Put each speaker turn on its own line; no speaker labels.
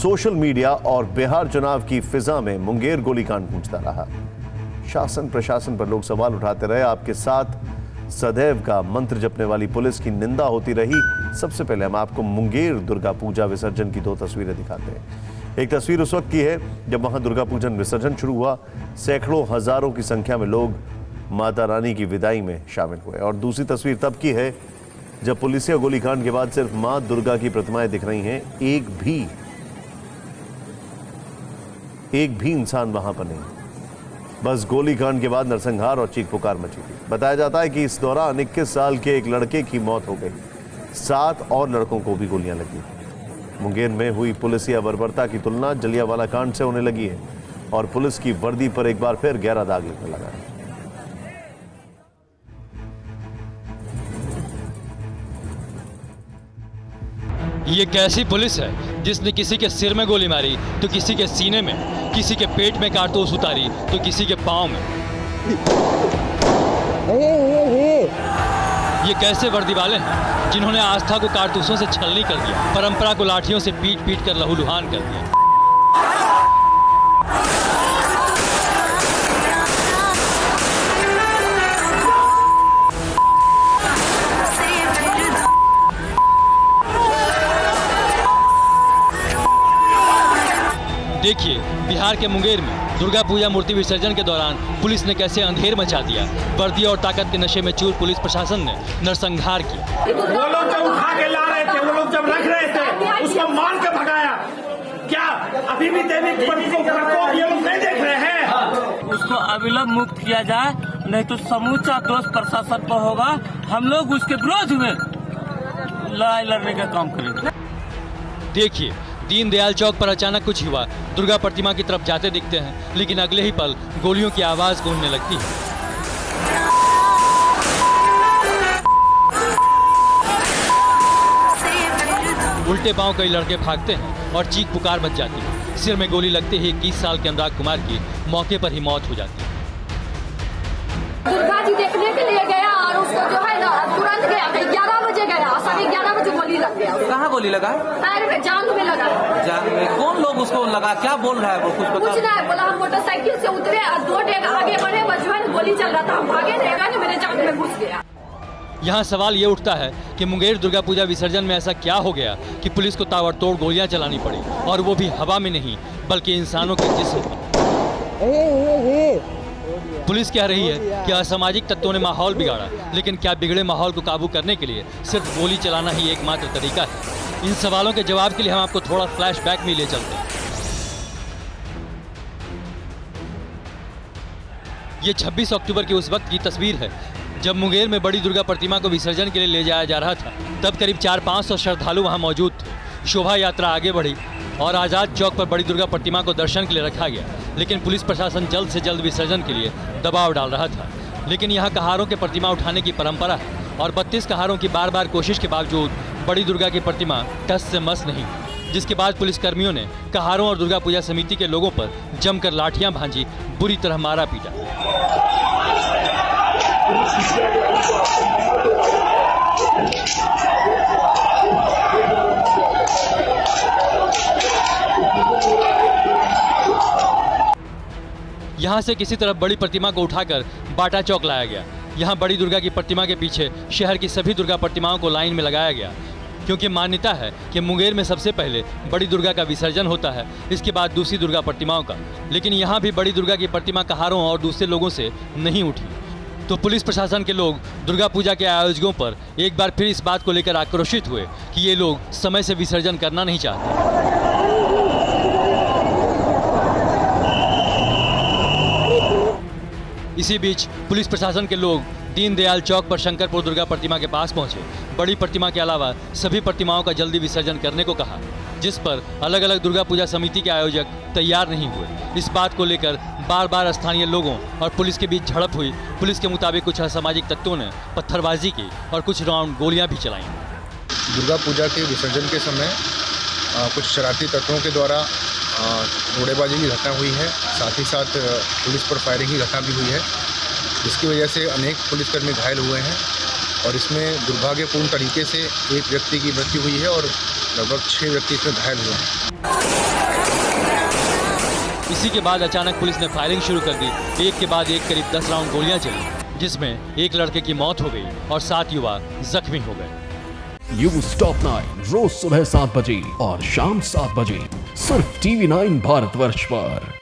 Social media और बिहार चुनाव की फिजा में मुंगेर गोलीकांड गूंजता रहा। शासन प्रशासन पर लोग सवाल उठाते रहे। आपके साथ सदैव का मंत्र जपने वाली पुलिस की निंदा होती रही। सबसे पहले हम आपको मुंगेर दुर्गा पूजा विसर्जन की 2 तस्वीरें दिखाते हैं। एक तस्वीर उस वक्त की है जब वहां दुर्गा पूजन विसर्जन शुरू हुआ। सैकड़ों हजारों की संख्या में लोग माता रानी की विदाई में शामिल हुए। और दूसरी तस्वीर तब की है जब पुलिसिया गोलीकांड के बाद सिर्फ मां दुर्गा की प्रतिमाएं दिख रही हैं। एक भी इंसान वहां पर नहीं। बस गोलीकांड के बाद नरसंहार और चीख पुकार मची थी। बताया जाता है कि इस दौरान 21 साल के एक लड़के की मौत हो गई। 7 और लड़कों को भी गोलियां लगी। मुंगेर में हुई पुलिसिया बर्बरता की तुलना जलियांवाला कांड से होने लगी है और पुलिस की वर्दी पर एक बार फिर गहरा दाग लगने लगा है।
ये कैसी पुलिस है जिसने किसी के सिर में गोली मारी तो किसी के सीने में, किसी के पेट में कारतूस उतारी तो किसी के पांव में। ये कैसे वर्दी वाले हैं जिन्होंने आस्था को कारतूसों से छलनी कर दिया, परंपरा को लाठियों से पीट पीट कर लहूलुहान कर दिया। देखिए बिहार के मुंगेर में दुर्गा पूजा मूर्ति विसर्जन के दौरान पुलिस ने कैसे अंधेर मचा दिया। वर्दी और ताकत के नशे में चूर पुलिस प्रशासन ने नरसंहार किया।
वो लोग जब उठा के ला रहे थे, वो लोग जब रख रहे थे, उसको मार के भगाया। क्या अभी भी दैनिक प्रकोप ये लोग नहीं देख रहे हैं?
उसको अविलंब मुक्त किया जाए, नहीं तो समूचा दोष प्रशासन पर होगा। हम लोग उसके विरोध में लड़ाई लड़ने का काम करेंगे।
देखिए दीनदयाल चौक पर अचानक कुछ युवा दुर्गा प्रतिमा की तरफ जाते दिखते हैं, लेकिन अगले ही पल गोलियों की आवाज गूंजने लगती है। उल्टे पांव कई लड़के भागते हैं और चीख पुकार मच जाती है। सिर में गोली लगते ही 21 साल के अनुराग कुमार की मौके पर ही मौत हो जाती है।
दुर्गा जी देखने के लिए गया और उसको जो है ना तुरंत गया, 11 बजे गया, 11:30 बजे गोली लग गया।
कहाँ गोली लगा?
पैर में, जांघ में लगा।
जांघ में? कौन लोग उसको लगा? क्या बोल रहा है वो? कुछ
ना बोला। हम मोटरसाइकिल से उतरे और 2 डेग आगे बढ़े, बस जो है गोली चल रहा था। हम भागे, रहेगा ना मेरे जांघ में घुस गया।
यहाँ सवाल ये उठता है कि मुंगेर दुर्गा पूजा विसर्जन में ऐसा क्या हो गया कि पुलिस को ताबड़तोड़ गोलियां चलानी पड़ी, और वो भी हवा में नहीं बल्कि इंसानों के जिस्म पर। पुलिस कह रही है कि असामाजिक तत्वों ने माहौल बिगाड़ा, लेकिन क्या बिगड़े माहौल को काबू करने के लिए सिर्फ गोली चलाना ही एकमात्र तरीका है? इन सवालों के जवाब के लिए हम आपको थोड़ा फ्लैशबैक में ले चलते हैं। ये 26 अक्टूबर की उस वक्त की तस्वीर है जब मुंगेर में बड़ी दुर्गा प्रतिमा को विसर्जन के लिए ले जाया जा रहा था। तब करीब 400-500 श्रद्धालु वहां मौजूद थे। शोभा यात्रा आगे बढ़ी और आजाद चौक पर बड़ी दुर्गा प्रतिमा को दर्शन के लिए रखा गया, लेकिन पुलिस प्रशासन जल्द से जल्द विसर्जन के लिए दबाव डाल रहा था। लेकिन यहाँ कहारों के प्रतिमा उठाने की परंपरा है और 32 कहारों की बार बार कोशिश के बावजूद बड़ी दुर्गा की प्रतिमा टस से मस नहीं, जिसके बाद पुलिसकर्मियों ने कहारों और दुर्गा पूजा समिति के लोगों पर जमकर लाठियां भांजी, बुरी तरह मारा पीटा। यहाँ से किसी तरफ बड़ी प्रतिमा को उठाकर बाटा चौक लाया गया। यहाँ बड़ी दुर्गा की प्रतिमा के पीछे शहर की सभी दुर्गा प्रतिमाओं को लाइन में लगाया गया, क्योंकि मान्यता है कि मुंगेर में सबसे पहले बड़ी दुर्गा का विसर्जन होता है, इसके बाद दूसरी दुर्गा प्रतिमाओं का। लेकिन यहाँ भी बड़ी दुर्गा की प्रतिमा कहारों और दूसरे लोगों से नहीं उठी, तो पुलिस प्रशासन के लोग दुर्गा पूजा के आयोजकों पर एक बार फिर इस बात को लेकर आक्रोशित हुए कि ये लोग समय से विसर्जन करना नहीं चाहते। इसी बीच पुलिस प्रशासन के लोग दीनदयाल चौक पर शंकरपुर दुर्गा प्रतिमा के पास पहुंचे। बड़ी प्रतिमा के अलावा सभी प्रतिमाओं का जल्दी विसर्जन करने को कहा, जिस पर अलग अलग दुर्गा पूजा समिति के आयोजक तैयार नहीं हुए। इस बात को लेकर बार बार स्थानीय लोगों और पुलिस के बीच झड़प हुई। पुलिस के मुताबिक कुछ असामाजिक तत्वों ने पत्थरबाजी की और कुछ राउंड गोलियां भी चलाईं।
दुर्गा पूजा के विसर्जन के समय कुछ शरारती तत्वों के द्वारा रोड़ेबाजी की घटना हुई है, साथ ही साथ पुलिस पर फायरिंग की घटना भी हुई है, जिसकी वजह से अनेक पुलिसकर्मी घायल हुए हैं और इसमें दुर्भाग्यपूर्ण तरीके से एक व्यक्ति की मृत्यु हुई है और लगभग 6 व्यक्ति इसमें घायल हुए हैं।
इसी के बाद अचानक पुलिस ने फायरिंग शुरू कर दी। एक के बाद एक करीब 10 राउंड गोलियां चली, जिसमें एक लड़के की मौत हो गई और 7 युवा जख्मी हो गए।
न्यूज़ टॉप 9 रोज सुबह 7 बजे और शाम 7 बजे सिर्फ TV9 भारतवर्ष पर।